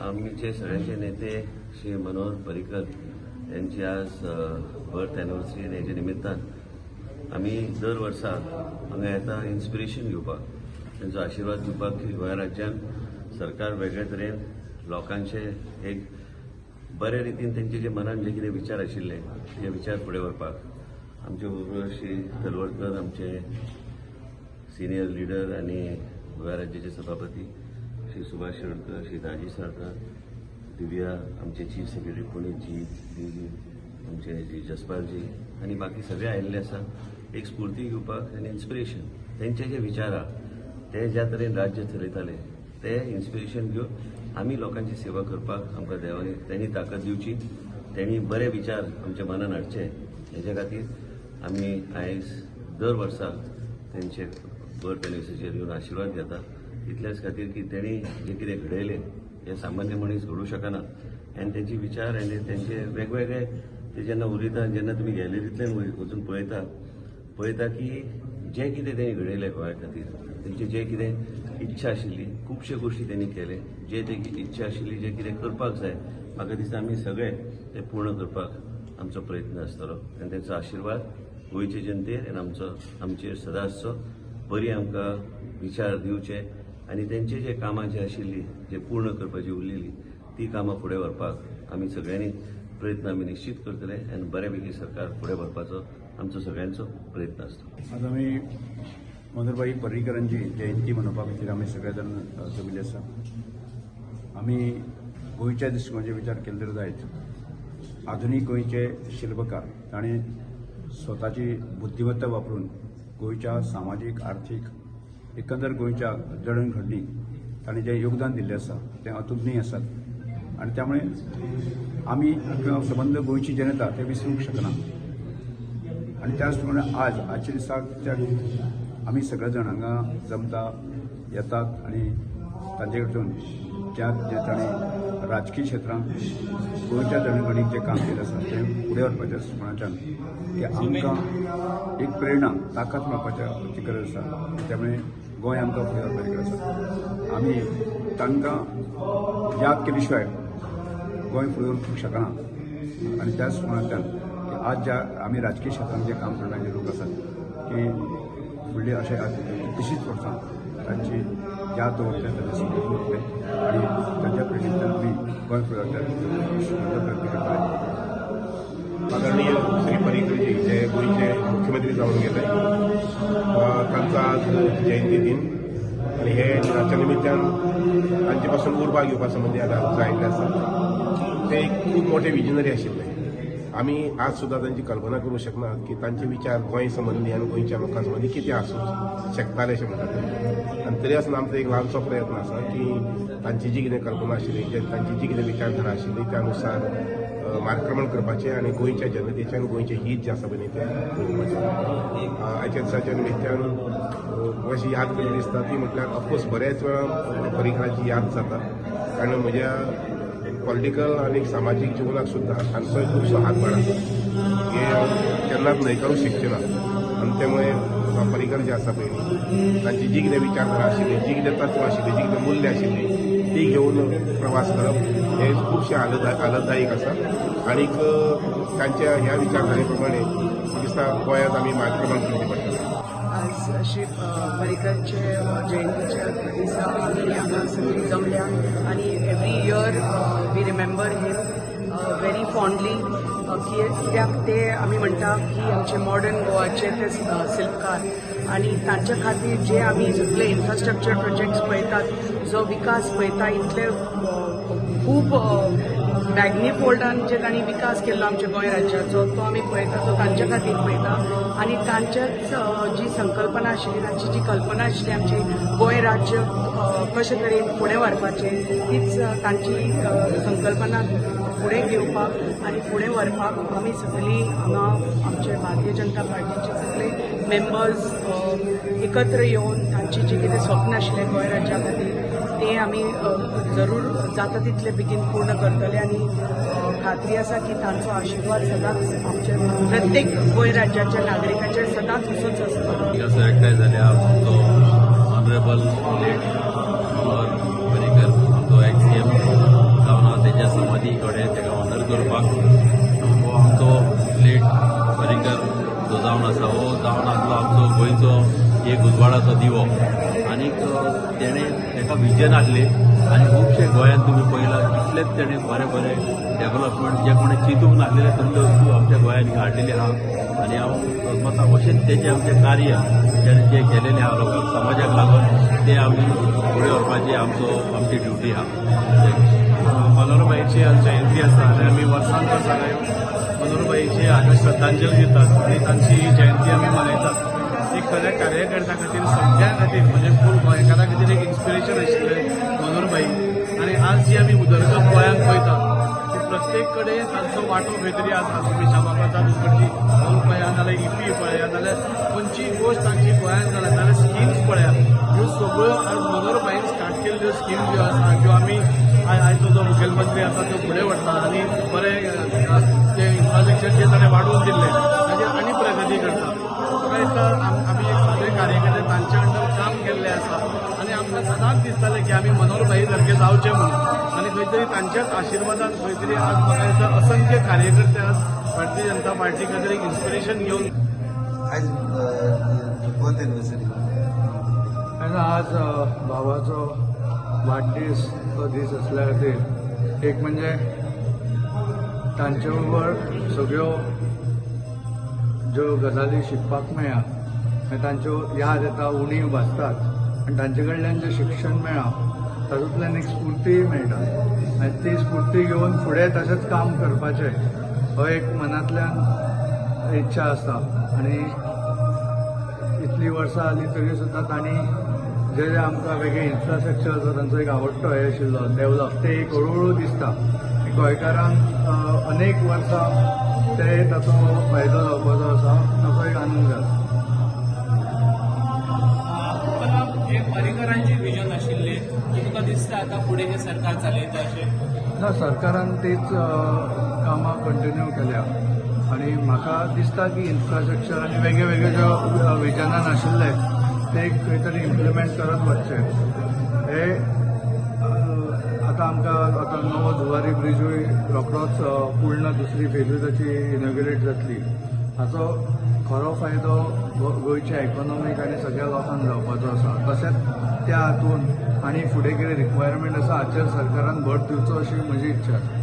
आमचे सगळ्यांचे नेते श्री मनोहर पर्रीकर यांची आज बर्थ एनिव्हर्सरी आणि हेच्या निमित्तान आम्ही दर वर्साक हांगा येता इन्स्पिरेशन घेवपाक त्यांचो आशिर्वाद घेवपाक की गोंय राज्यात सरकार वेगळे तरेन लोकांचे एक बरे रितीन त्यांचे जे मनात जे कितें विचार आशिल्ले ते विचार फुडें व्हरपाक आमचे बरोबर श्री तलवडकर आमचे सिनियर लीडर आणि गोंय राज्याचे सभापती श्री सुभाष शिरोडकर, श्री दाजी साळकार, दिव्या आमचे चीफ सेक्रेटरी पुणेजी, आमचे जी जसपालजी आणि बाकी सगळे आयिल्ले आसा एक स्फूर्ती घेवपाक आनी इन्स्पिरेशन तेंचे जे विचार ते ज्या तरेन राज्य चलयताले ते इन्स्पिरेशन घेवन आमी लोकांची सेवा करपाक आमकां देवानी त्यांनी ताकद दिवची, त्यांनी बरे विचार आमच्या मनान हाडचे हेच्या खातीर आमी आयज दर वर्साक तेंचे बर्थ एनिव्हर्सरीचेर येवन आशिर्वाद घेता. इतलेच खातीर की त्यांनी जे कितें घडयलें हे सामान्य मनीस घडूंक शकना आनी तेंचे विचार आनी तेंचे वेगवेगळे ते जेन्ना उलयता जेन्ना तुमी गॅलरींतल्यान वचून पळयता की जे कितें तेणी घडयलें गोंया खातीर तेंची जे कितें इच्छा आशिल्ली खुबशे गोश्टी तेणी केले जे ते इच्छा आशिल्ली जे कितें करपाक जाय म्हाका दिसता आमी सगळे ते पूर्ण करपाक आमचो प्रयत्न आसतलो आनी तेंचो आशिर्वाद गोंयचे जनतेर आनी आमचेर सदां आसचो. बरी आमकां विचार दिवचे आनी तेंचे जे कामां जी आशिल्ली जे पूर्ण करपाची उरलेली ती कामां फुडें व्हरपाक आमी सगळ्यांनी प्रयत्न आमी निश्चित करतले आनी बऱ्यापैकी सरकार फुडें व्हरपाचो आमचो सगळ्यांचो प्रयत्न आसता. आज आमी मनोहरभाई पर्रीकरांची जयंती मनोवपा खातीर आमी सगळे जाण जमिल्ले आसा. आमी गोंयच्या दृश्टिकोनाचे विचार केले तर जायत. आधुनीक गोंयचे शिल्पकार ताणें स्वताची बुद्धिमत्ता वापरून गोंयच्या सामाजीक आर्थीक एकंदर गोंयच्या जडणघडणीक ताणें जें योगदान दिल्लें आसा तें अतुलनीय आसात आनी त्यामुळे आमी किंवा संबंद गोंयची जनता ते विसरूंक शकना. आनी त्याच प्रमाणे आजच्या दिसाक आमी सगळे जाण हांगा जमता येतात आनी तांचे कडसून जे ताणें राजकीय क्षेत्रांत गोंयच्या जडणघडणीक जें काम केलें आसा तें फुडें व्हरपाचें आसपणाच्यान की आमकां एक प्रेरणा ताकद मेळपाची गरज आसा. त्यामुळे गोंय आमकां फुडें व्हरपाची गरज आसा. आमी तांकां याद केले शिवाय गोंय फुडें वचूंक शकना. आनी त्याच प्रमाणाच्यान की आज ज्या आमी राजकीय क्षेत्रांत जे काम करणारे लोक आसात की फुडली अशें कितलींशींच वर्सां तांची याद दवरतले तांचे स्मरण दवरतले आनी तांच्या प्रेरणेंतल्यान आमी गोंय फुडें व्हरतले. आदरणीय श्री पर्रीकरजी जे गोंयचे मुख्यमंत्री जावन गेले तांचो आज जयंती दिन आनी हे दिनाच्या निमित्तान तांचे पासून उर्बा घेवपा संबंदी आज आयिल्ले आसा. ते खूब मोठे विजनरी आशिल्ले. आमी आज सुद्दां तांची कल्पना करूंक शकना की तांचे विचार गोंय संबंदी आनी गोंयच्या लोकां संबंदी कितें आसूं शकताले अशें म्हणटात. आनी तरी आसतना आमचो एक ल्हानसो प्रयत्न आसा की तांची जी कितें कल्पना आशिल्ली तांची जी कितें विचारधारा आशिल्ली त्या अनुसार मार्गक्रमण करपाचें आनी गोंयच्या जनतेचें आनी गोंयचें हित जें आसा पळय तें पळोवपाचें. आयच्या दिसाच्या निमित्तान अशी याद कशी दिसता ती म्हटल्यार ऑफकोर्स बरेच वेळा पर्रीकरांची याद जाता कारण म्हज्या पॉलिटिकल आनी सामाजीक जिवनाक सुद्दां तांचोय खुबसो हातभार आसा हे हांव केन्नाच न्हयकारूंक शकचें ना. आनी त्यामुळे पर्रीकर जे आसा पळय तांची जी कितें विचारधारा आशिल्ली जी कितें तत्वां आशिल्लीं जी कितें मूल्य आशिल्लीं ती घेवन प्रवास करप हे खुबशे आनंददायक आसा. आनीक तांच्या ह्या विचारधारे प्रमाणे दिसता गोंयांत आमी मार्गक्रमण करचें पडटलें. आज श्री पर्रीकरचे जयंतीच्या दिसा आमी हांगा सगळीं जमल्या आनी every year we remember him very fondly कित्याक ते आमी म्हणटा की आमचे मॉडर्न गोवाचे ते शिल्पकार आनी तांच्या खातीर जे आमी सगळे इन्फ्रास्ट्रक्चर प्रोजेक्ट्स पळयतात जो विकास पळयता इतले खूब मॅग्नीफोल्डान जे तांणी विकास केल्लो आमच्या गोंय राज्याचो तो आमी पळयता तो तांच्या खातीर पळयता आनी तांच्याच जी संकल्पना आशिल्ली तांची जी कल्पना आशिल्ली आमची गोंय राज्य कशे तरेन फुडें व्हरपाचें तीच तांची संकल्पना फुडें घेवपाक आनी फुडें व्हरपाक आमी सगळीं हांगा आमचे भारतीय जनता पार्टीचे सगळे मेंबर्स एकत्र येवन तांची जी कितें स्वप्न आशिल्लें गोंय राज्या खातीर ते आमी जरूर जाता तितले बेगीन पूर्ण करतले आनी खात्री आसा की तांचो आशिर्वाद सदांच आमच्या प्रत्येक गोंय राज्याच्या नागरिकांचेर सदांच असोच आसतलो. एकठांय जाल्या आमचो ऑनरेबल लेट मनोहर पर्रीकर आमचो एक्स-CM करपाक हो आमचो लेट पर्रीकर जो जावन आसा हो जावन आसलो आमचो गोंयचो एक उजवाडाचो दिवो आनीक तेणें ताका विजन आसलें आनी खुबशे गोंयांत तुमी पळयलां कितलेच तेणें बरें बरें डेव्हलपमेंट जे कोणें चिंतूंक नासलेले तसल्यो वस्तू आमच्या गोंयांत हाडिल्ले आहा आनी हांव मतां अशेंच तेजें आमचें कार्य तेणें जें केलेलें आहा लोकांक समाजाक लागून तें आमी फुडें व्हरपाची आमची ड्युटी आहा मनोहरबाईची आज जयंती आसा आनी आमी वर्सान वर्सां मनोहरबाईची हाका श्रद्धांजली दितात आनी तांची जयंती आमी मनयतात एक खऱ्या कार्यकर्त्यां खातीर सगळ्यां खातीर म्हणजे फूल गोंयकारां खातीर एक इन्स्पिरेशन आशिल्ले मनोहरबाई आनी आज जी आमी उदरगत गोंयांत पळयतात ती प्रत्येक कडेन तांचो वांटो खंय तरी आसा तुमी श्यामाप्रसाद मुखर्जी पळया नाल्यार इपी पळया नाल्यार खंयची गोश्ट तांची गोंयांत जाला नाल्यार स्किम्स पळया ह्यो सगळ्यो आज मनोहरबाईन स्टार्ट केल्ल्यो स्कीम ज्यो आसा ज्यो आमी आयचो जो मुखेलमंत्री आसा तो फुडें व्हरता आनी बरें जे इन्फ्रास्ट्रक्चर जे ताणें वाडोवन दिल्ले ताजेर आनी प्रगती करता म्हाका दिसता आमी एक सगळे कार्यकर्ते तांच्या अंडर काम केल्लें आसा आनी आमकां सदांच दिसतालें की आमी मनोहरबाई सारके जावचें म्हणून आनी खंय तरी तांच्याच आशिर्वादान खंय तरी आज म्हाका दिसता असंख्य कार्यकर्ते आज भारतीय जनता पार्टी खातीर एक इन्स्पिरेशन घेवन आज बर्थ एनिवर्सरी आनी आज भावाचो वाडदीस तो दीस असल्या खातीर एक म्हणजे तांचे बरोबर सगळ्यो ज्यो गजाली शिकपाक मेळ्ळा आनी तांच्यो याद येता उणीव भासतात आनी तांचे कडल्यान जें शिक्षण मेळ्ळा तातूंतल्यान एक स्फूर्ती मेळटा आनी ती स्फूर्ती घेवन फुडें तशेंच काम करपाचें हो एक मनांतल्यान इच्छा आसता आनी इतलीं वर्सां जालीं तरी सुद्दां तांणी जे आमकां वेगळे इन्फ्रास्ट्रक्चर आसा तांचो एक आवडटो हे आशिल्लो डेव्हलप ते एक हळूहळू दिसता गोंयकारांक अनेक वर्सां ते ताचो फायदो जावपाचो आसा ताचो एक आनंद जाता हे पर्रीकरांची विजन आशिल्ले की तुका दिसता आता फुडें हे सरकार चलयता अशें ना सरकारान तीच कामां कंटिन्यू केल्या आनी म्हाका दिसता की इन्फ्रास्ट्रक्चर आनी वेगळे वेगळे ज्यो विजनान आशिल्ले ते खंय तरी इम्प्लिमेंट करत वचचे हे आतां आमकां आतां नवो जुवारी ब्रिजूय रोखडोच पूर्ण दुसरी फेजूय ताची इनॉग्युरेट जातली हाचो खरो फायदो गोंयच्या इकॉनॉमीक आनी सगळ्या लोकांक जावपाचो आसा तशेंच त्या हातून आनी फुडें कितें रिक्वायरमेंट आसा हाचेर सरकारान भर दिवचो अशी म्हजी इच्छा आसा